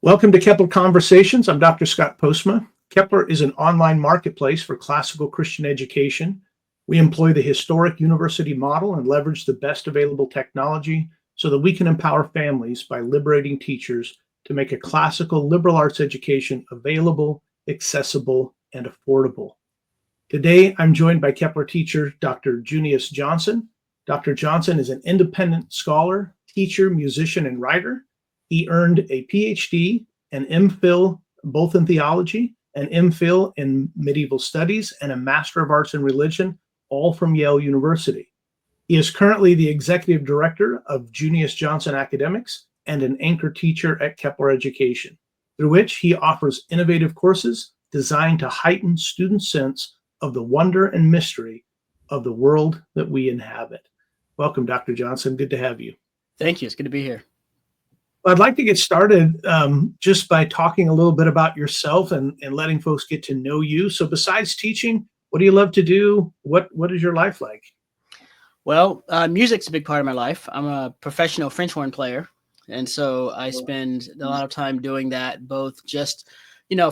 Welcome to Kepler Conversations. I'm Dr. Scott Postma. Kepler is an online marketplace for classical Christian education. We employ the historic university model and leverage the best available technology so that we can empower families by liberating teachers to make a classical liberal arts education available, accessible, and affordable. Today, I'm joined by Kepler teacher, Dr. Junius Johnson. Dr. Johnson is an independent scholar, teacher, musician, and writer. He earned a PhD and MPhil, both in theology, an MPhil in medieval studies, and a Master of Arts in Religion, all from Yale University. He is currently the executive director of Junius Johnson Academics and an anchor teacher at Kepler Education, through which he offers innovative courses designed to heighten students' sense of the wonder and mystery of the world that we inhabit. Welcome, Dr. Johnson. Good to have you. Thank you. It's good to be here. I'd like to get started just by talking a little bit about yourself and letting folks get to know you. So besides teaching, what do you love to do? What is your life like? Well, music's a big part of my life. I'm a professional French horn player. And so I spend a lot of time doing that, both just,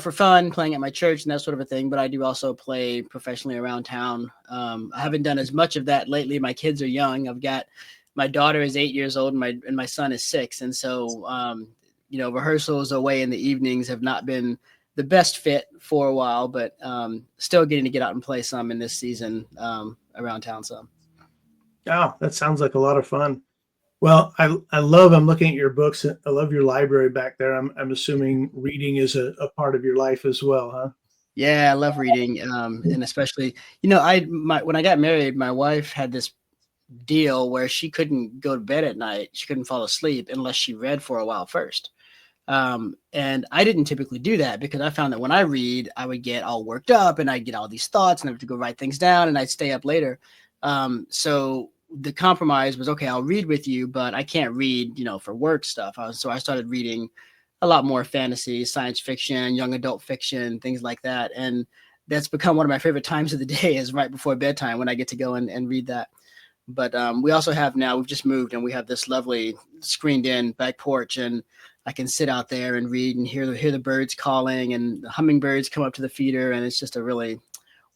for fun, playing at my church and that sort of a thing. But I do also play professionally around town. I haven't done as much of that lately. My kids are young. My daughter is 8 years old and my son is 6. And so, rehearsals away in the evenings have not been the best fit for a while, but still getting to get out and play some in this season around town some. Oh, that sounds like a lot of fun. Well, I'm looking at your books. I love your library back there. I'm assuming reading is a part of your life as well, huh? Yeah, I love reading. And especially, when I got married, my wife had this deal where she couldn't go to bed at night. She couldn't fall asleep unless she read for a while first. And I didn't typically do that because I found that when I read, I would get all worked up and I'd get all these thoughts and I have to go write things down and I'd stay up later. So the compromise was, okay, I'll read with you, but I can't read, for work stuff. So I started reading a lot more fantasy, science fiction, young adult fiction, things like that. And that's become one of my favorite times of the day is right before bedtime when I get to go and read that. But we also have now, we've just moved and we have this lovely screened in back porch and I can sit out there and read and hear the birds calling and the hummingbirds come up to the feeder. And it's just a really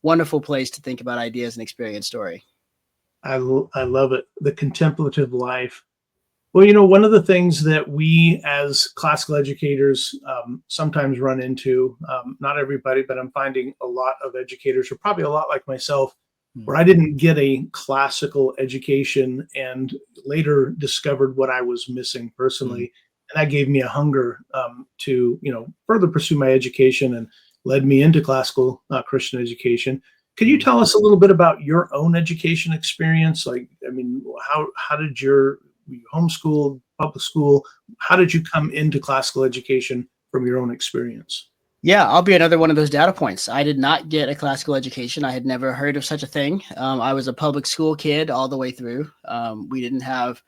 wonderful place to think about ideas and experience story. I love it. The contemplative life. Well, one of the things that we as classical educators sometimes run into, not everybody, but I'm finding a lot of educators are probably a lot like myself, where I didn't get a classical education and later discovered what I was missing personally. And that gave me a hunger to, further pursue my education and led me into classical Christian education. Could you tell us a little bit about your own education experience? How did were you homeschooled, public school? How did you come into classical education from your own experience? Yeah, I'll be another one of those data points. I did not get a classical education. I had never heard of such a thing. I was a public school kid all the way through. We didn't have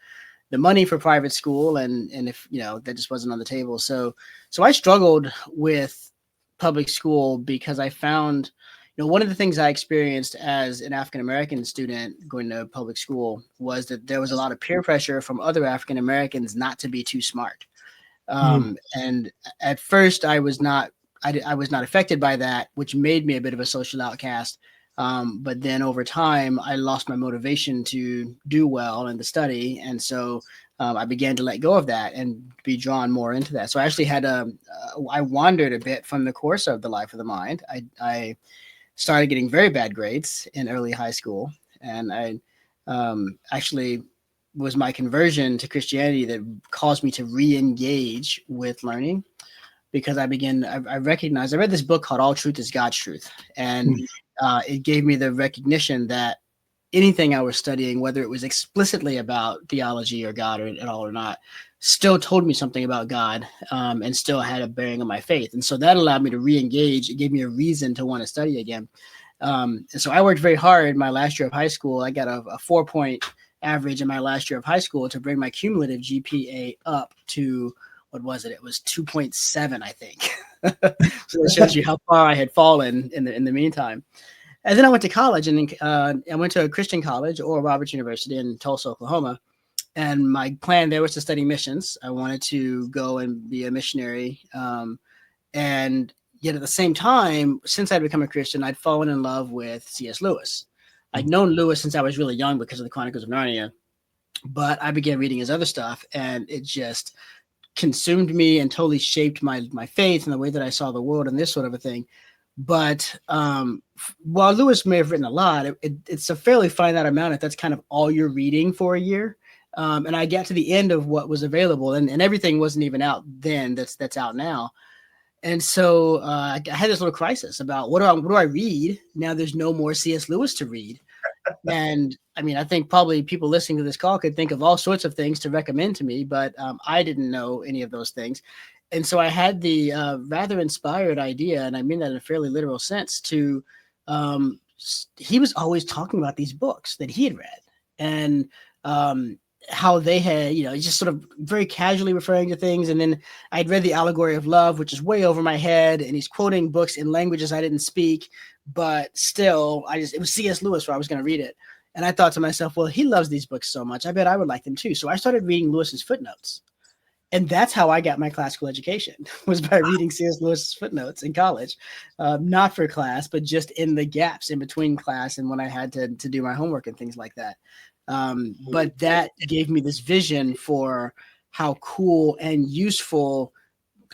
the money for private school, and if that just wasn't on the table. So I struggled with public school because I found, one of the things I experienced as an African American student going to public school was that there was a lot of peer pressure from other African Americans not to be too smart. And at first, I was not affected by that, which made me a bit of a social outcast. But then over time, I lost my motivation to do well and to study. And so I began to let go of that and be drawn more into that. So I actually I wandered a bit from the course of the life of the mind. I started getting very bad grades in early high school. And I actually was my conversion to Christianity that caused me to re-engage with learning. Because I recognized, I read this book called All Truth is God's Truth. And it gave me the recognition that anything I was studying, whether it was explicitly about theology or God at all or not, still told me something about God and still had a bearing on my faith. And so that allowed me to re-engage. It gave me a reason to want to study again. And so I worked very hard my last year of high school. I got a 4-point average in my last year of high school to bring my cumulative GPA up to, what was it? It was 2.7, I think. So that shows you how far I had fallen in the meantime. And then I went to college, and I went to a Christian college, Oral Roberts University in Tulsa, Oklahoma. And my plan there was to study missions. I wanted to go and be a missionary. And yet at the same time, since I'd become a Christian, I'd fallen in love with C.S. Lewis. I'd known Lewis since I was really young because of the Chronicles of Narnia, but I began reading his other stuff, and it just consumed me and totally shaped my faith and the way that I saw the world and this sort of a thing. But while Lewis may have written a lot, it's a fairly finite amount if that's kind of all you're reading for a year. And I got to the end of what was available, and everything wasn't even out then that's out now. And so I had this little crisis about what do I read now? There's no more C.S. Lewis to read. And I mean, I think probably people listening to this call could think of all sorts of things to recommend to me, but I didn't know any of those things. And so I had the rather inspired idea, and I mean that in a fairly literal sense, to he was always talking about these books that he had read, and how they had, just sort of very casually referring to things. And then I'd read The Allegory of Love, which is way over my head, and he's quoting books in languages I didn't speak, but still it was C.S. Lewis where I was going to read it. And I thought to myself, well, he loves these books so much, I bet I would like them too. So I started reading Lewis's footnotes. And that's how I got my classical education, was by reading C.S. Lewis's footnotes in college, not for class, but just in the gaps in between class and when I had to do my homework and things like that. But that gave me this vision for how cool and useful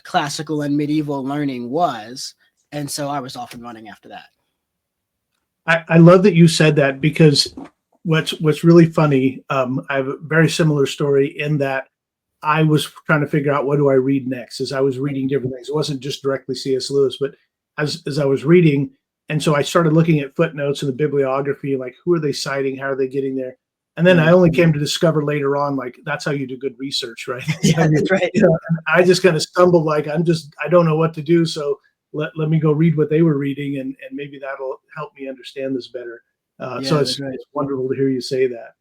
classical and medieval learning was. And so I was off and running after that. I love that you said that, because what's really funny, I have a very similar story in that I was trying to figure out what do I read next as I was reading different things. It wasn't just directly C.S. Lewis, but as I was reading. And so I started looking at footnotes in the bibliography, like who are they citing? How are they getting there? And then I only came to discover later on, like, that's how you do good research, right? Yeah, that's right. I just kind of stumbled, like, I don't know what to do. So let me go read what they were reading, and maybe that'll help me understand this better. So it's wonderful to hear you say that.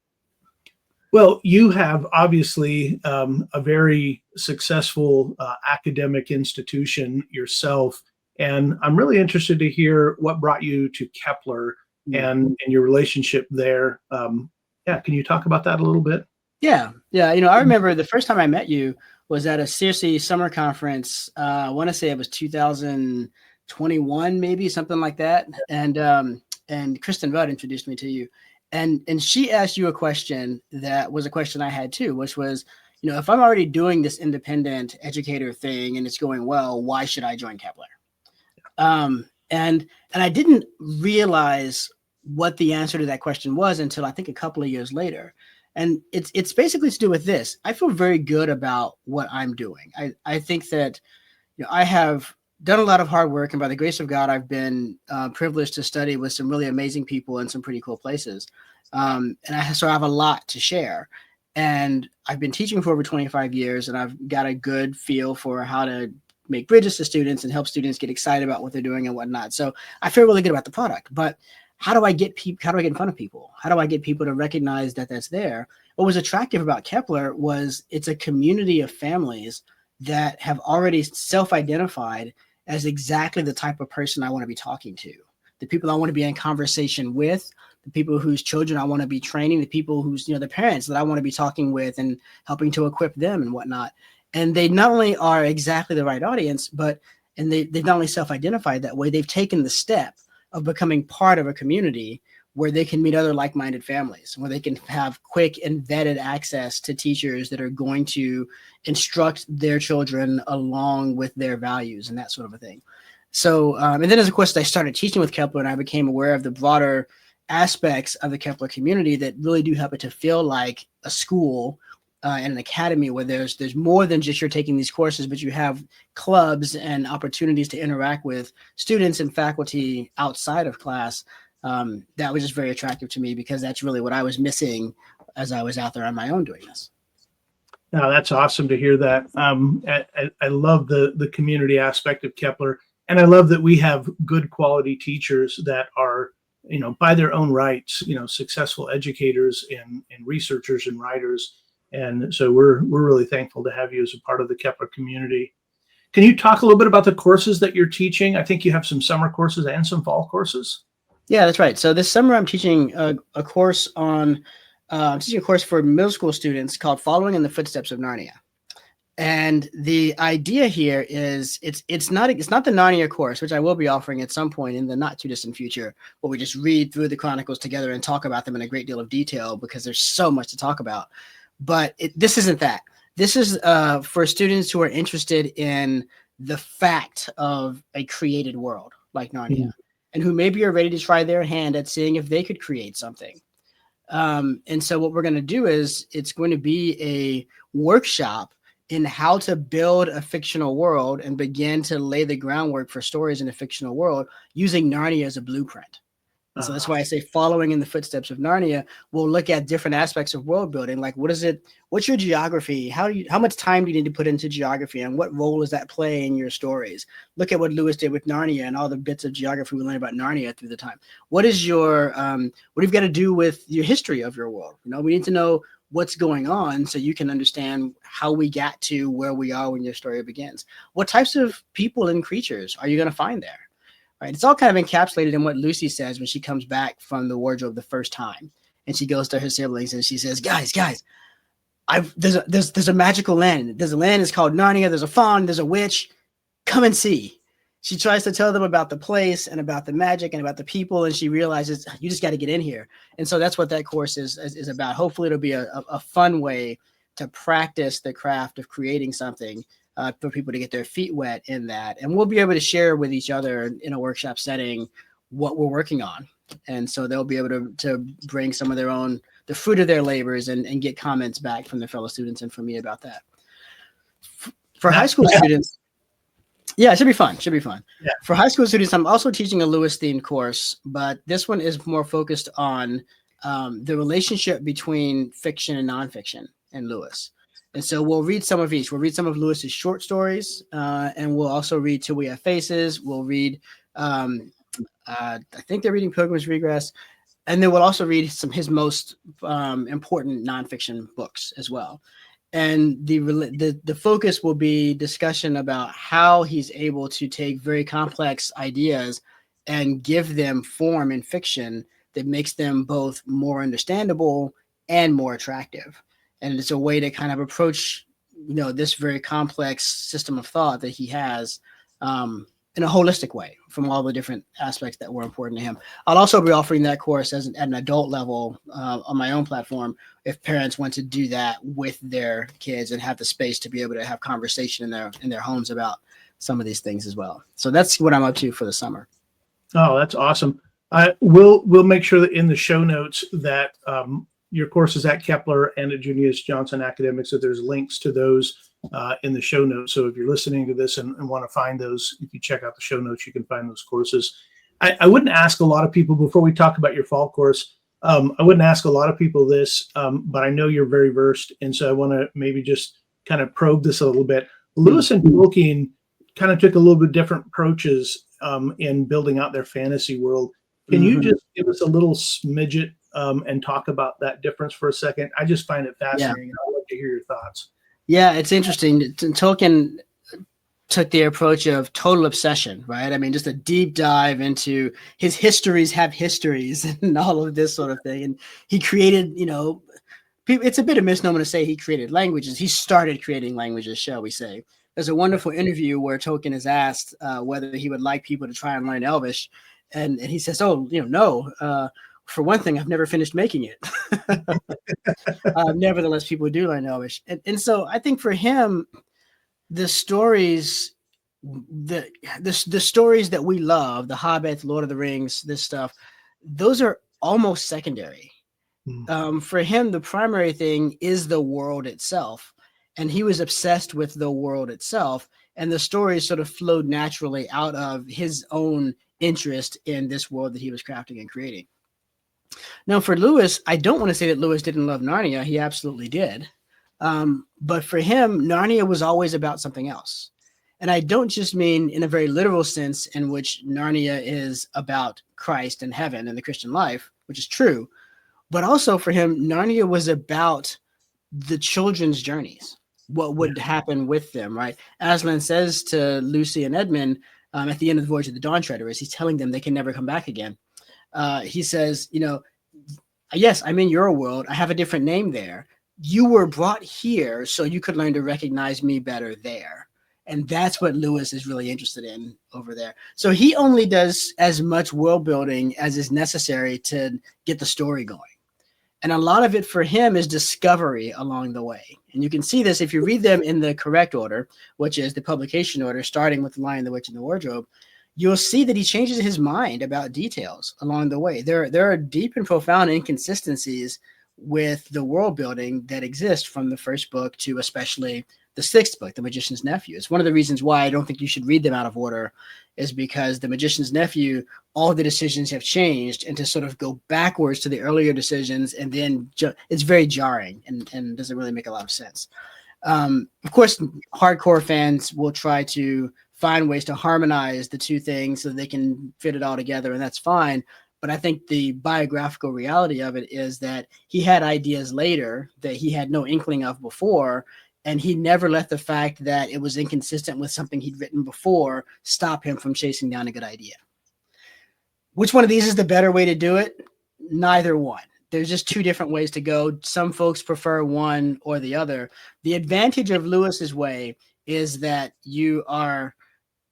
Well, you have obviously a very successful academic institution yourself, and I'm really interested to hear what brought you to Kepler and your relationship there. Can you talk about that a little bit? Yeah. I remember the first time I met you was at a CRC summer conference. I want to say it was 2021, maybe something like that. And Kristen Rudd introduced me to you. And she asked you a question that was a question I had too, which was, if I'm already doing this independent educator thing and it's going well, why should I join Kepler? And I didn't realize what the answer to that question was until I think a couple of years later. And it's basically to do with this. I feel very good about what I'm doing. I think that I have done a lot of hard work, and by the grace of God, I've been privileged to study with some really amazing people in some pretty cool places. So I have a lot to share. And I've been teaching for over 25 years, and I've got a good feel for how to make bridges to students and help students get excited about what they're doing and whatnot. So I feel really good about the product. But how do I get in front of people? How do I get people to recognize that that's there? What was attractive about Kepler was it's a community of families that have already self-identified as exactly the type of person I want to be talking to, the people I want to be in conversation with, the people whose children I want to be training, the people whose, the parents that I want to be talking with and helping to equip them and whatnot. And they not only are exactly the right audience, and they've not only self-identified that way, they've taken the step of becoming part of a community where they can meet other like-minded families, where they can have quick and vetted access to teachers that are going to instruct their children along with their values and that sort of a thing. So, and then as of course I started teaching with Kepler, and I became aware of the broader aspects of the Kepler community that really do help it to feel like a school and an academy where there's more than just you're taking these courses, but you have clubs and opportunities to interact with students and faculty outside of class. That was just very attractive to me, because that's really what I was missing as I was out there on my own doing this. No, that's awesome to hear that. I love the community aspect of Kepler, and I love that we have good quality teachers that are, by their own rights, successful educators and researchers and writers. And so we're really thankful to have you as a part of the Kepler community. Can you talk a little bit about the courses that you're teaching? I think you have some summer courses and some fall courses. Yeah, that's right. So this summer I'm teaching a course on I'm teaching a course for middle school students called Following in the Footsteps of Narnia. And the idea here is it's not the Narnia course, which I will be offering at some point in the not too distant future, where we just read through the Chronicles together and talk about them in a great deal of detail because there's so much to talk about. But this isn't that. This is for students who are interested in the fact of a created world like Narnia, and who maybe are ready to try their hand at seeing if they could create something. And so what we're going to do is it's going to be a workshop in how to build a fictional world and begin to lay the groundwork for stories in a fictional world using Narnia as a blueprint. And so that's why I say following in the footsteps of Narnia. We'll look at different aspects of world building, like what's your geography? How much time do you need to put into geography, and what role does that play in your stories? Look at what Lewis did with Narnia and all the bits of geography we learned about Narnia through the time. What is your what have you got to do with your history of your world? You know, we need to know what's going on so you can understand how we got to where we are when your story begins. What types of people and creatures are you going to find there? Right. It's all kind of encapsulated in what Lucy says when she comes back from the wardrobe the first time, and she goes to her siblings and she says, "Guys, there's a magical land. There's a land. It's called Narnia. There's a faun. There's a witch. Come and see." She tries to tell them about the place and about the magic and about the people, and she realizes you just got to get in here. And so that's what that course is about. Hopefully, it'll be a fun way to practice the craft of creating something. For people to get their feet wet in that. And we'll be able to share with each other in a workshop setting what we're working on. And so they'll be able to bring some of the fruit of their labors and get comments back from their fellow students and from me about that. For high school students, yeah, it should be fun. Yeah. For high school students, I'm also teaching a Lewis themed course, but this one is more focused on the relationship between fiction and nonfiction in Lewis. And so we'll read some of each. We'll read some of Lewis's short stories, and we'll also read Till We Have Faces. We'll read, I think they're reading Pilgrim's Regress, and then we'll also read his most important nonfiction books as well. And the focus will be discussion about how he's able to take very complex ideas and give them form in fiction that makes them both more understandable and more attractive. And it's a way to kind of approach, this very complex system of thought that he has in a holistic way from all the different aspects that were important to him. I'll also be offering that course at an adult level on my own platform if parents want to do that with their kids and have the space to be able to have conversation in their homes about some of these things as well. So that's what I'm up to for the summer. Oh, that's awesome. We'll make sure that in the show notes that your courses at Kepler and at Junius Johnson Academics, so there's links to those in the show notes. So if you're listening to this and want to find those, if you check out the show notes, you can find those courses. I wouldn't ask a lot of people, before we talk about your fall course, I wouldn't ask a lot of people this, but I know you're very versed. And so I want to maybe just kind of probe this a little bit. Lewis and Tolkien kind of took a little bit different approaches in building out their fantasy world. Can you just give us a little smidget and talk about that difference for a second? I just find it fascinating. Yeah. I'd love to hear your thoughts. Yeah, it's interesting. Tolkien took the approach of total obsession, right? I mean, just a deep dive into his histories have histories and all of this sort of thing. And he created, it's a bit of misnomer to say he created languages. He started creating languages, shall we say. There's a wonderful interview where Tolkien is asked whether he would like people to try and learn Elvish. And he says, no. For one thing, I've never finished making it. Nevertheless, people do learn Elvish. And so I think for him, the stories, the stories that we love, The Hobbit, Lord of the Rings, this stuff, those are almost secondary. For him, the primary thing is the world itself. And he was obsessed with the world itself. And the stories sort of flowed naturally out of his own interest in this world that he was crafting and creating. Now, for Lewis, I don't want to say that Lewis didn't love Narnia. He absolutely did. But for him, Narnia was always about something else. And I don't just mean in a very literal sense in which Narnia is about Christ and heaven and the Christian life, which is true. But also for him, Narnia was about the children's journeys, what would happen with them, right? Aslan says to Lucy and Edmund at the end of the Voyage of the Dawn Treader, as he's telling them they can never come back again. He says, Yes, I'm in your world. I have a different name there. You were brought here so you could learn to recognize me better there. And that's what Lewis is really interested in over there. So he only does as much world building as is necessary to get the story going. And a lot of it for him is discovery along the way. And you can see this if you read them in the correct order, which is the publication order, starting with The Lion, the Witch, and the Wardrobe. You'll see that he changes his mind about details along the way. There are deep and profound inconsistencies with the world building that exist from the first book to especially the sixth book, The Magician's Nephew. It's one of the reasons why I don't think you should read them out of order, is because The Magician's Nephew, all the decisions have changed, and to sort of go backwards to the earlier decisions and then it's very jarring and doesn't really make a lot of sense. Of course, hardcore fans will try to find ways to harmonize the two things so they can fit it all together, and that's fine. But I think the biographical reality of it is that he had ideas later that he had no inkling of before, and he never let the fact that it was inconsistent with something he'd written before stop him from chasing down a good idea. Which one of these is the better way to do it? Neither one. There's just two different ways to go. Some folks prefer one or the other. The advantage of Lewis's way is that you are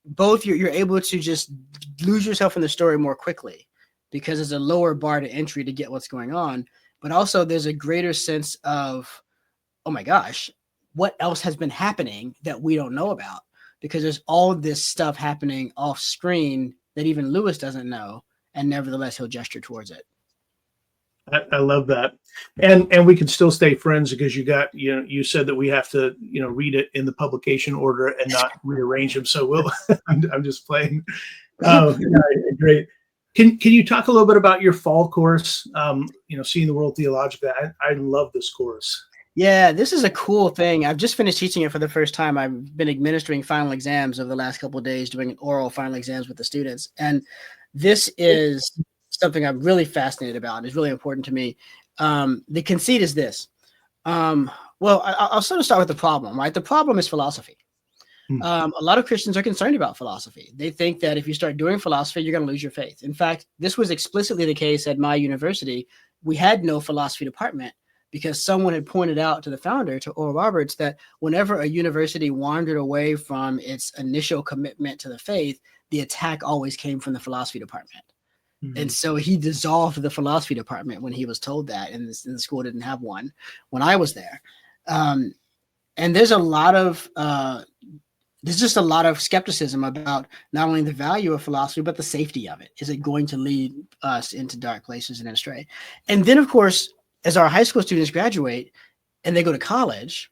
both, you're able to just lose yourself in the story more quickly because it's a lower bar to entry to get what's going on. But also there's a greater sense of, oh my gosh, what else has been happening that we don't know about? Because there's all this stuff happening off screen that even Lewis doesn't know, and nevertheless he'll gesture towards it. I love that, and we can still stay friends because you said that we have to read it in the publication order and not rearrange them. So we'll I'm just playing. Oh, yeah, great. Can you talk a little bit about your fall course? Seeing the World Theologically. I love this course. Yeah, this is a cool thing. I've just finished teaching it for the first time. I've been administering final exams over the last couple of days, doing oral final exams with the students. And this is something I'm really fascinated about. And it's really important to me. The conceit is this. I'll sort of start with the problem, right? The problem is philosophy. A lot of Christians are concerned about philosophy. They think that if you start doing philosophy, you're going to lose your faith. In fact, this was explicitly the case at my university. We had no philosophy department, because someone had pointed out to the founder, to Oral Roberts, that whenever a university wandered away from its initial commitment to the faith, the attack always came from the philosophy department. Mm-hmm. And so he dissolved the philosophy department when he was told that, and the school didn't have one when I was there. And there's just a lot of skepticism about not only the value of philosophy, but the safety of it. Is it going to lead us into dark places and astray? And then, of course, as our high school students graduate and they go to college,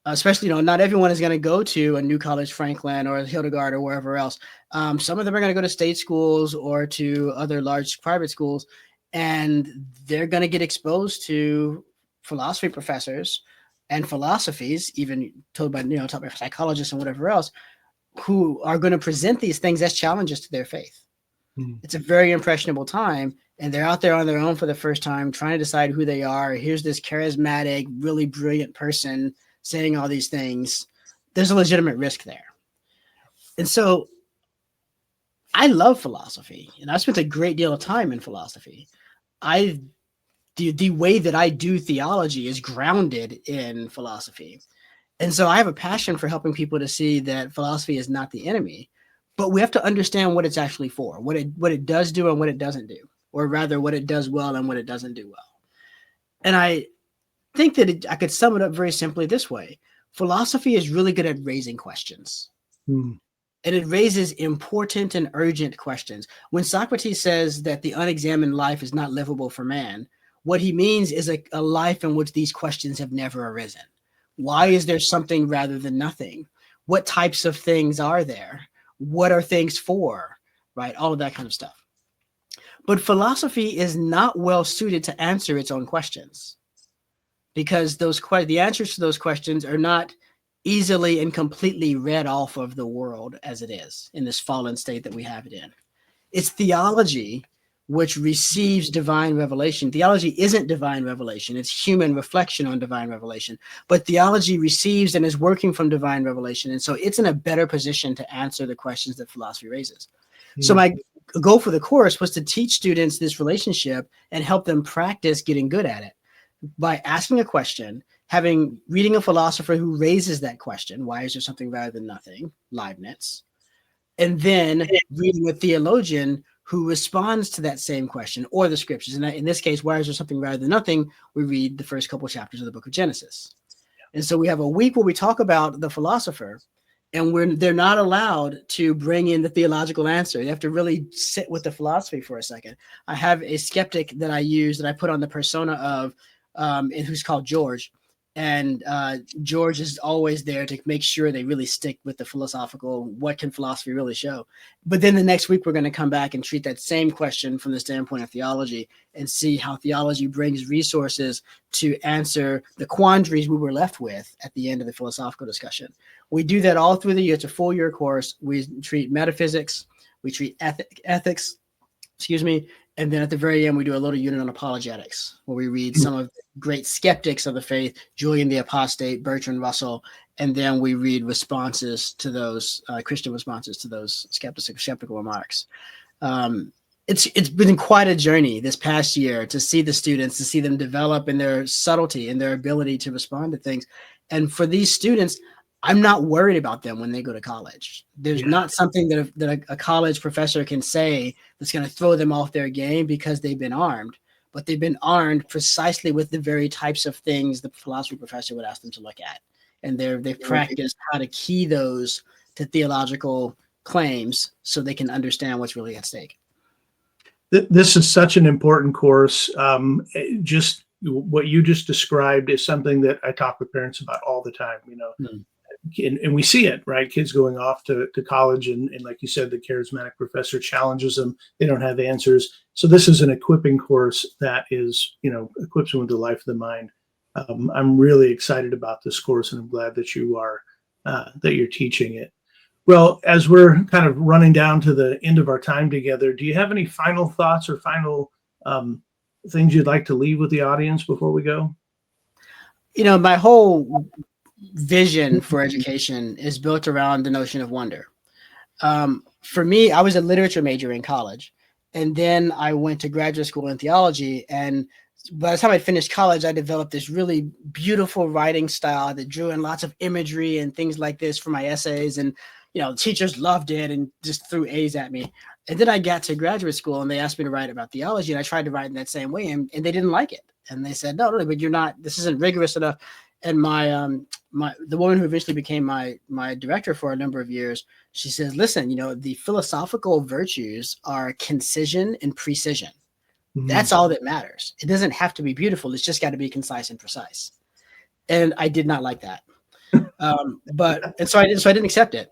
especially, not everyone is going to go to a New College Franklin or Hildegard or wherever else. Some of them are going to go to state schools or to other large private schools, and they're going to get exposed to philosophy professors and philosophies, even taught by psychologists and whatever else, who are going to present these things as challenges to their faith. It's a very impressionable time, and they're out there on their own for the first time, trying to decide who they are. Here's this charismatic, really brilliant person saying all these things. There's a legitimate risk there. And so I love philosophy, and I spent a great deal of time in philosophy. The way that I do theology is grounded in philosophy. And so I have a passion for helping people to see that philosophy is not the enemy, but we have to understand what it's actually for, what it does do and what it doesn't do, or rather what it does well and what it doesn't do well. And I think that I could sum it up very simply this way. Philosophy is really good at raising questions. And it raises important and urgent questions. When Socrates says that the unexamined life is not livable for man, what he means is a life in which these questions have never arisen. Why is there something rather than nothing? What types of things are there? What are things for? Right? All of that kind of stuff. But philosophy is not well suited to answer its own questions, because the answers to those questions are not easily and completely read off of the world as it is in this fallen state that we have it in. It's theology which receives divine revelation. Theology isn't divine revelation. It's human reflection on divine revelation. But theology receives and is working from divine revelation. And so it's in a better position to answer the questions that philosophy raises. So my goal for the course was to teach students this relationship and help them practice getting good at it by asking a question, reading a philosopher who raises that question, why is there something rather than nothing, Leibniz, and then reading a theologian who responds to that same question, or the scriptures. And in this case, why is there something rather than nothing? We read the first couple of chapters of the book of Genesis. And so we have a week where we talk about the philosopher, and they're not allowed to bring in the theological answer. They have to really sit with the philosophy for a second. I have a skeptic that I use that I put on the persona of, and who's called George. And George is always there to make sure they really stick with the philosophical, what can philosophy really show? But then the next week, we're going to come back and treat that same question from the standpoint of theology and see how theology brings resources to answer the quandaries we were left with at the end of the philosophical discussion. We do that all through the year. It's a full year course. We treat metaphysics, we treat ethics, and then at the very end, we do a little unit on apologetics, where we read some of the great skeptics of the faith, Julian the Apostate, Bertrand Russell, and then we read responses to those Christian responses to those skeptical remarks. It's been quite a journey this past year to see the students, to see them develop in their subtlety and their ability to respond to things. And for these students, I'm not worried about them when they go to college. There's not something that a college professor can say that's going to throw them off their game because they've been armed, but they've been armed precisely with the very types of things the philosophy professor would ask them to look at. And they've practiced how to key those to theological claims so they can understand what's really at stake. This is such an important course. Just what you just described is something that I talk with parents about all the time, And we see it, right? Kids going off to college, and like you said, the charismatic professor challenges them. They don't have answers. So this is an equipping course that is, equips them with the life of the mind. I'm really excited about this course, and I'm glad that you're teaching it. Well, as we're kind of running down to the end of our time together, do you have any final thoughts or final things you'd like to leave with the audience before we go? My whole vision for education is built around the notion of wonder. For me, I was a literature major in college, and then I went to graduate school in theology. And by the time I finished college, I developed this really beautiful writing style that drew in lots of imagery and things like this for my essays. And, teachers loved it and just threw A's at me. And then I got to graduate school and they asked me to write about theology. And I tried to write in that same way, and they didn't like it. And they said, no, but this isn't rigorous enough. And the woman who eventually became my director for a number of years, she says, listen, the philosophical virtues are concision and precision. Mm-hmm. That's all that matters. It doesn't have to be beautiful. It's just got to be concise and precise. And I did not like that. So I didn't accept it.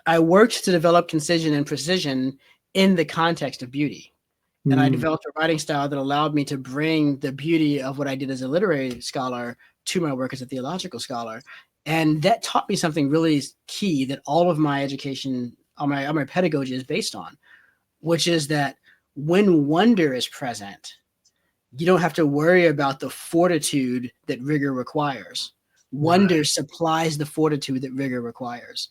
I worked to develop concision and precision in the context of beauty. And I developed a writing style that allowed me to bring the beauty of what I did as a literary scholar to my work as a theological scholar. And that taught me something really key that all of my education, all my pedagogy is based on, which is that when wonder is present, you don't have to worry about the fortitude that rigor requires. Wonder supplies the fortitude that rigor requires.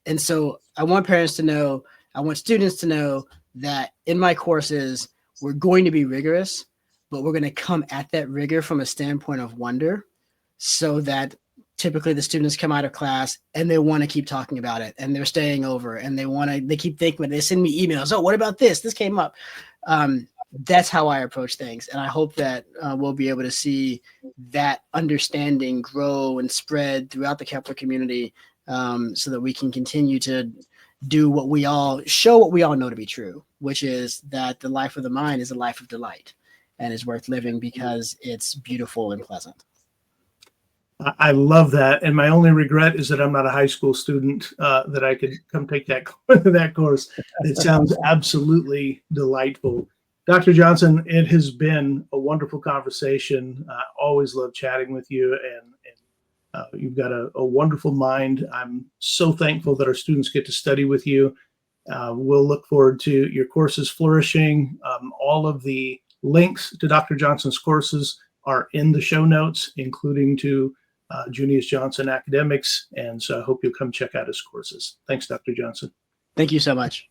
And so I want parents to know, I want students to know that in my courses, we're going to be rigorous, but we're going to come at that rigor from a standpoint of wonder, so that typically the students come out of class and they want to keep talking about it, and they're staying over, and they keep thinking, they send me emails. Oh, what about this? This came up. That's how I approach things. And I hope that we'll be able to see that understanding grow and spread throughout the Kepler community, so that we can continue to do what we all know to be true, which is that the life of the mind is a life of delight and is worth living because it's beautiful and pleasant. I love that. And my only regret is that I'm not a high school student, that I could come take that course. It sounds absolutely delightful. Dr. Johnson, it has been a wonderful conversation. I always love chatting with you, and you've got a wonderful mind. I'm so thankful that our students get to study with you. We'll look forward to your courses flourishing. All of the links to Dr. Johnson's courses are in the show notes, including to Junius Johnson Academics. And so I hope you'll come check out his courses. Thanks, Dr. Johnson. Thank you so much.